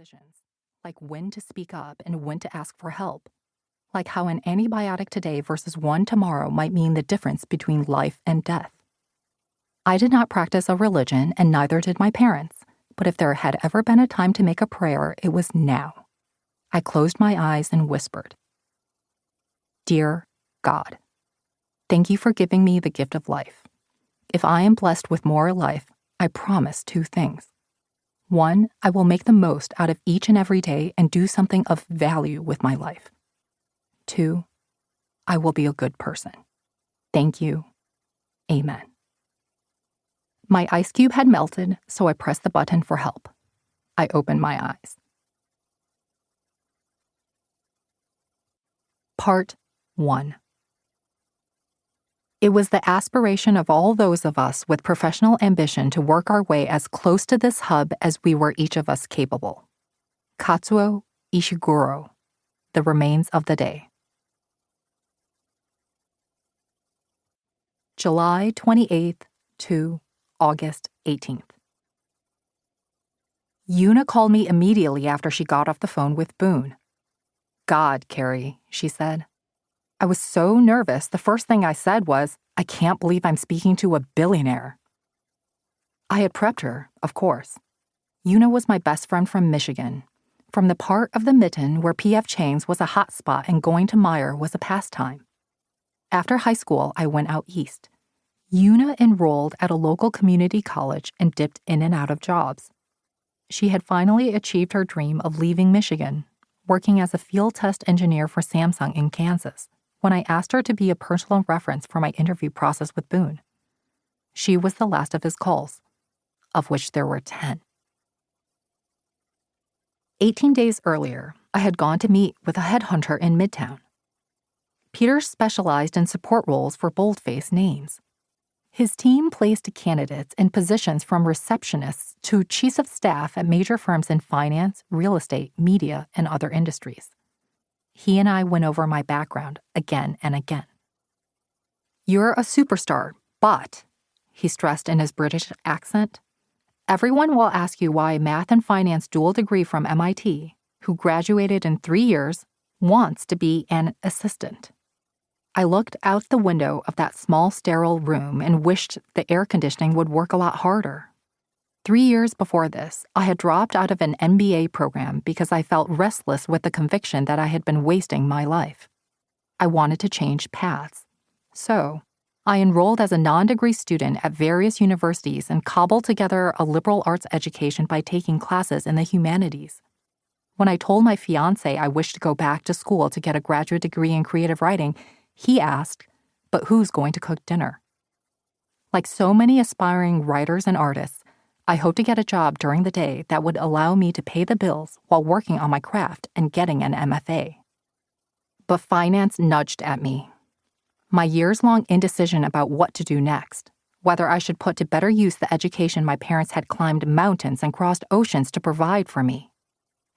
decisions, like when to speak up and when to ask for help, like how an antibiotic today versus one tomorrow might mean the difference between life and death. I did not practice a religion, and neither did my parents, but if there had ever been a time to make a prayer, it was now. I closed my eyes and whispered, "Dear God, thank you for giving me the gift of life. If I am blessed with more life, I promise 2 things. 1, I will make the most out of each and every day and do something of value with my life. 2, I will be a good person. Thank you. Amen." My ice cube had melted, so I pressed the button for help. I opened my eyes. Part 1. It was the aspiration of all those of us with professional ambition to work our way as close to this hub as we were each of us capable. Katsuo Ishiguro, The Remains of the Day. July 28th to August 18th. Yuna called me immediately after she got off the phone with Boone. "God, Carrie," she said. I was so nervous, the first thing I said was, "I can't believe I'm speaking to a billionaire." I had prepped her, of course. Yuna was my best friend from Michigan, from the part of the mitten where P.F. Chang's was a hot spot and going to Meyer was a pastime. After high school, I went out east. Yuna enrolled at a local community college and dipped in and out of jobs. She had finally achieved her dream of leaving Michigan, working as a field test engineer for Samsung in Kansas, when I asked her to be a personal reference for my interview process with Boone. She was the last of his calls, of which there were 10. 18 days earlier, I had gone to meet with a headhunter in Midtown. Peter specialized in support roles for boldface names. His team placed candidates in positions from receptionists to chiefs of staff at major firms in finance, real estate, media, and other industries. He and I went over my background again and again. "You're a superstar, but," he stressed in his British accent, "everyone will ask you why a math and finance dual degree from MIT, who graduated in 3 years, wants to be an assistant." I looked out the window of that small, sterile room and wished the air conditioning would work a lot harder. 3 years before this, I had dropped out of an MBA program because I felt restless with the conviction that I had been wasting my life. I wanted to change paths. So, I enrolled as a non-degree student at various universities and cobbled together a liberal arts education by taking classes in the humanities. When I told my fiancé I wished to go back to school to get a graduate degree in creative writing, he asked, "But who's going to cook dinner?" Like so many aspiring writers and artists, I hoped to get a job during the day that would allow me to pay the bills while working on my craft and getting an MFA. But finance nudged at me. My years-long indecision about what to do next, whether I should put to better use the education my parents had climbed mountains and crossed oceans to provide for me,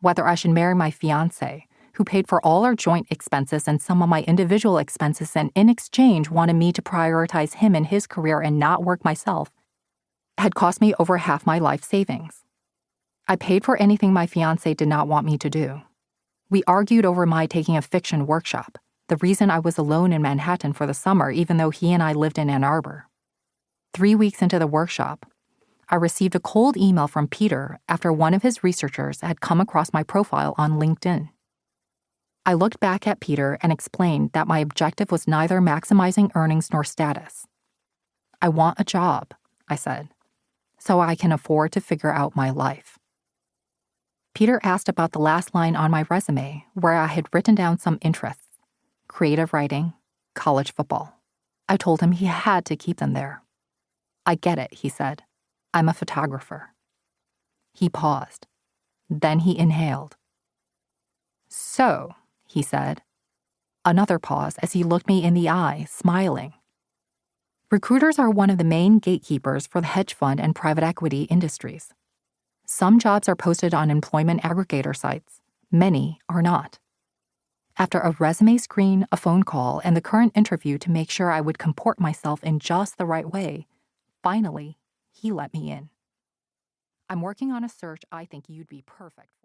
whether I should marry my fiancé, who paid for all our joint expenses and some of my individual expenses and in exchange wanted me to prioritize him and his career and not work myself, had cost me over half my life savings. I paid for anything my fiancé did not want me to do. We argued over my taking a fiction workshop, the reason I was alone in Manhattan for the summer even though he and I lived in Ann Arbor. 3 weeks into the workshop, I received a cold email from Peter after one of his researchers had come across my profile on LinkedIn. I looked back at Peter and explained that my objective was neither maximizing earnings nor status. "I want a job," I said, "so I can afford to figure out my life." Peter asked about the last line on my resume, where I had written down some interests: creative writing, college football. I told him he had to keep them there. "I get it," he said. "I'm a photographer." He paused. Then he inhaled. "So," he said. Another pause as he looked me in the eye, smiling. Recruiters are one of the main gatekeepers for the hedge fund and private equity industries. Some jobs are posted on employment aggregator sites. Many are not. After a resume screen, a phone call, and the current interview to make sure I would comport myself in just the right way, finally, he let me in. "I'm working on a search I think you'd be perfect